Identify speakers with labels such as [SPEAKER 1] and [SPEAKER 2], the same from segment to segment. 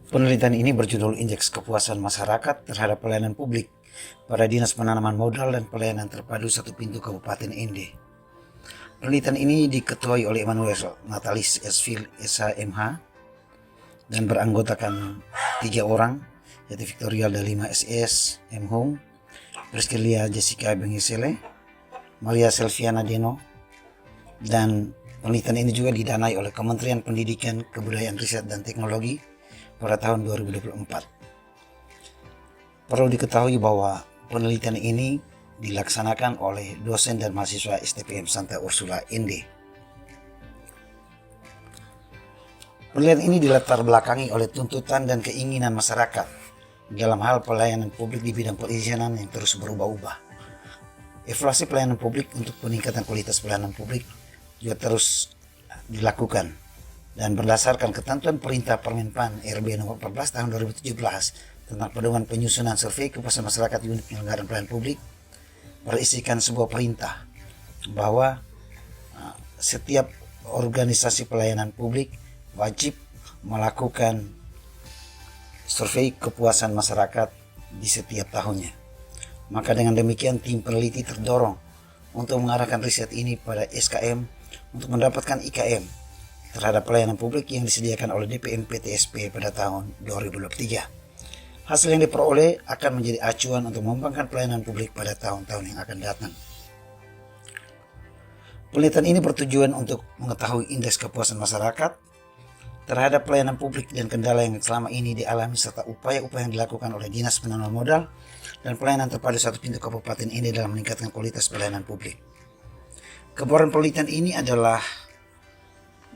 [SPEAKER 1] Penelitian ini berjudul Indeks Kepuasan Masyarakat Terhadap Pelayanan Publik pada Dinas Penanaman Modal dan Pelayanan Terpadu Satu Pintu Kabupaten Ende. Penelitian ini diketuai oleh Emmanuel Natalis Esfil SHMH dan beranggotakan 3 orang, yaitu Victoria Dalima SS M. Priscilia Jessica Bengisele, Maria Selviana Deno, dan penelitian ini juga didanai oleh Kementerian Pendidikan, Kebudayaan, Riset, dan Teknologi pada tahun 2024. Perlu diketahui bahwa penelitian ini dilaksanakan oleh dosen dan mahasiswa STPM Santa Ursula Ende. Penelitian ini dilatar belakangi oleh tuntutan dan keinginan masyarakat dalam hal pelayanan publik di bidang perizinan yang terus berubah-ubah. Evaluasi pelayanan publik untuk peningkatan kualitas pelayanan publik juga terus dilakukan, dan berdasarkan ketentuan Perintah Permenpan RB nomor 14 tahun 2017 tentang pedoman penyusunan survei kepuasan masyarakat unit penyelenggaraan pelayanan publik, berisikan sebuah perintah bahwa setiap organisasi pelayanan publik wajib melakukan survei kepuasan masyarakat di setiap tahunnya. Maka dengan demikian tim peneliti terdorong untuk mengarahkan riset ini pada SKM untuk mendapatkan IKM terhadap pelayanan publik yang disediakan oleh DPM PTSP pada tahun 2023. Hasil yang diperoleh akan menjadi acuan untuk mengembangkan pelayanan publik pada tahun-tahun yang akan datang. Penelitian ini bertujuan untuk mengetahui indeks kepuasan masyarakat terhadap pelayanan publik dan kendala yang selama ini dialami serta upaya-upaya yang dilakukan oleh Dinas Penanaman Modal dan Pelayanan Terpadu Satu Pintu Kabupaten Ende dalam meningkatkan kualitas pelayanan publik. Keboran penelitian ini adalah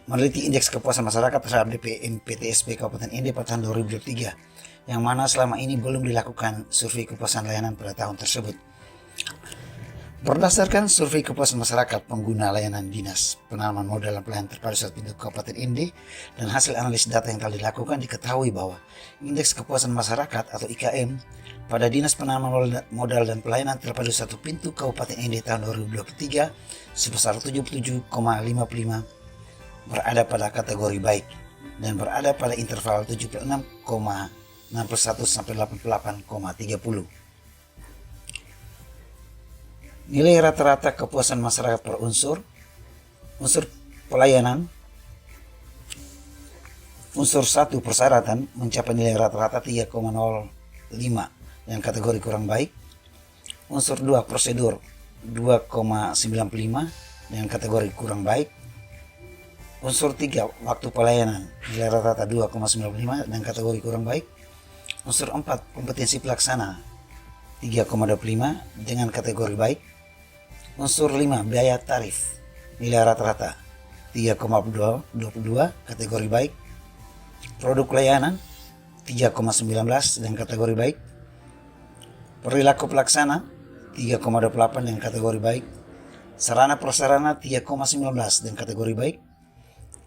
[SPEAKER 1] meneliti indeks kepuasan masyarakat terhadap DPM PTSP Kabupaten Ende pada tahun 2023, yang mana selama ini belum dilakukan survei kepuasan layanan pada tahun tersebut. Berdasarkan survei kepuasan masyarakat pengguna layanan Dinas Penanaman Modal dan Pelayanan Terpadu Satu Pintu Kabupaten Ende dan hasil analisis data yang telah dilakukan, diketahui bahwa indeks kepuasan masyarakat atau IKM pada Dinas Penanaman Modal dan Pelayanan Terpadu Satu Pintu Kabupaten Ende tahun 2023 sebesar 77,55 berada pada kategori baik dan berada pada interval 76,61 sampai 88,30. Nilai rata-rata kepuasan masyarakat per unsur pelayanan, unsur 1 persyaratan mencapai nilai rata-rata 3,05 dengan kategori kurang baik, unsur 2 prosedur 2,95 dengan kategori kurang baik, unsur 3 waktu pelayanan nilai rata-rata 2,95 dengan kategori kurang baik, unsur 4 kompetensi pelaksana 3,25 dengan kategori baik, unsur 5 biaya tarif nilai rata-rata 3,22 kategori baik, produk layanan 3,19 dengan kategori baik, perilaku pelaksana 3,28 dengan kategori baik, sarana prasarana 3,19 dengan kategori baik,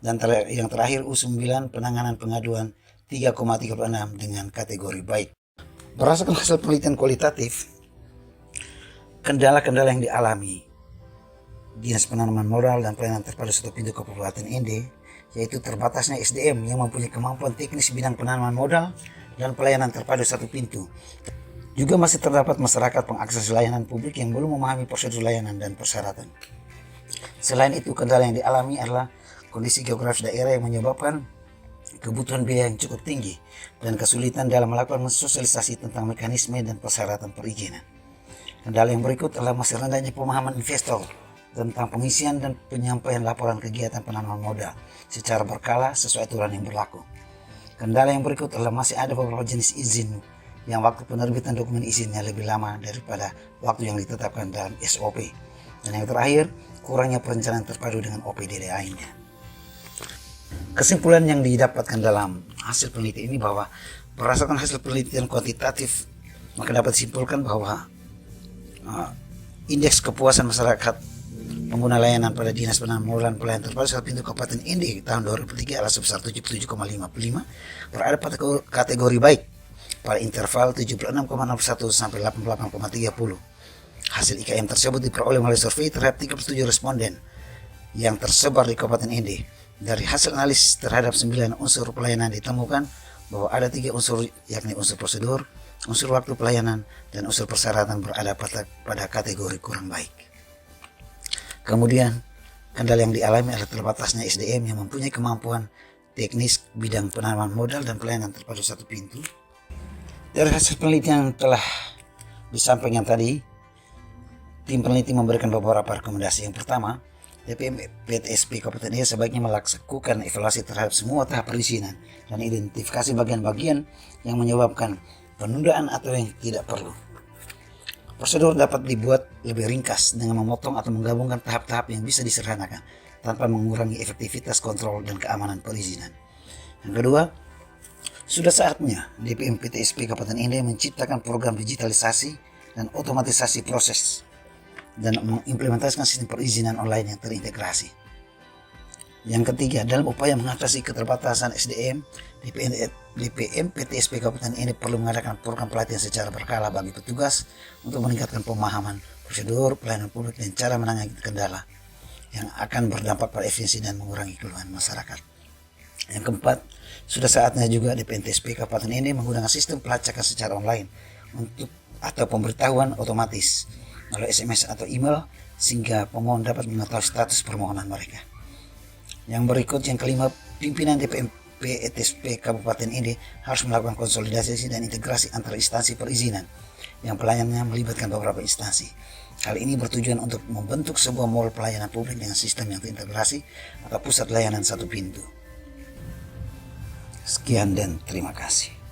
[SPEAKER 1] dan yang terakhir U9 penanganan pengaduan 3,36 dengan kategori baik. Berdasarkan hasil penelitian kualitatif, kendala-kendala yang dialami Dinas Penanaman Modal dan Pelayanan Terpadu Satu Pintu Kabupaten Ende, yaitu terbatasnya SDM yang mempunyai kemampuan teknis bidang penanaman modal dan pelayanan terpadu satu pintu. Juga masih terdapat masyarakat pengakses layanan publik yang belum memahami prosedur layanan dan persyaratan. Selain itu, kendala yang dialami adalah kondisi geografis daerah yang menyebabkan kebutuhan biaya yang cukup tinggi dan kesulitan dalam melakukan sosialisasi tentang mekanisme dan persyaratan perizinan. Kendala yang berikut adalah masih rendahnya pemahaman investor tentang pengisian dan penyampaian laporan kegiatan penanaman modal secara berkala sesuai aturan yang berlaku. Kendala yang berikut adalah masih ada beberapa jenis izin yang waktu penerbitan dokumen izinnya lebih lama daripada waktu yang ditetapkan dalam SOP. Dan yang terakhir, kurangnya perencanaan terpadu dengan OPD lainnya. Kesimpulan yang didapatkan dalam hasil penelitian ini bahwa berdasarkan hasil penelitian kuantitatif, maka dapat disimpulkan bahwa indeks kepuasan masyarakat pengguna layanan pada Dinas Penanaman Modal dan Pelayanan Terpadu Satu Pintu Kabupaten Ende tahun 2003 adalah sebesar 77,55, berada pada kategori baik pada interval 76,61 sampai 88,30. Hasil IKM tersebut diperoleh melalui survei terhadap 37 responden yang tersebar di Kabupaten Ende. Dari hasil analisis terhadap 9 unsur pelayanan ditemukan bahwa ada 3 unsur, yakni unsur prosedur, unsur waktu pelayanan, dan unsur persyaratan berada pada kategori kurang baik. Kemudian, kendala yang dialami adalah terbatasnya SDM yang mempunyai kemampuan teknis bidang penanaman modal dan pelayanan terpadu satu pintu. Dari hasil penelitian yang telah disampaikan tadi, tim peneliti memberikan beberapa rekomendasi. Yang pertama, DPM PTSP Kabupaten Ia sebaiknya melakukan evaluasi terhadap semua tahap perizinan dan identifikasi bagian-bagian yang menyebabkan penundaan atau yang tidak perlu. Prosedur dapat dibuat lebih ringkas dengan memotong atau menggabungkan tahap-tahap yang bisa disederhanakan tanpa mengurangi efektivitas kontrol dan keamanan perizinan. Yang kedua, sudah saatnya DPM PTSP Kabupaten Indah menciptakan program digitalisasi dan otomatisasi proses dan mengimplementasikan sistem perizinan online yang terintegrasi. Yang ketiga, dalam upaya mengatasi keterbatasan SDM, DPM PTSP Kabupaten ini perlu mengadakan program pelatihan secara berkala bagi petugas untuk meningkatkan pemahaman prosedur pelayanan publik dan cara menangani kendala yang akan berdampak pada efisiensi dan mengurangi keluhan masyarakat. Yang keempat, sudah saatnya juga DPM PTSP Kabupaten ini menggunakan sistem pelacakan secara online atau pemberitahuan otomatis melalui SMS atau email sehingga pemohon dapat mengetahui status permohonan mereka. Yang berikut, yang kelima, pimpinan DPM PTSP Kabupaten ini harus melakukan konsolidasi dan integrasi antar instansi perizinan yang pelayanannya melibatkan beberapa instansi. Hal ini bertujuan untuk membentuk sebuah mall pelayanan publik dengan sistem yang terintegrasi atau pusat layanan satu pintu. Sekian dan terima kasih.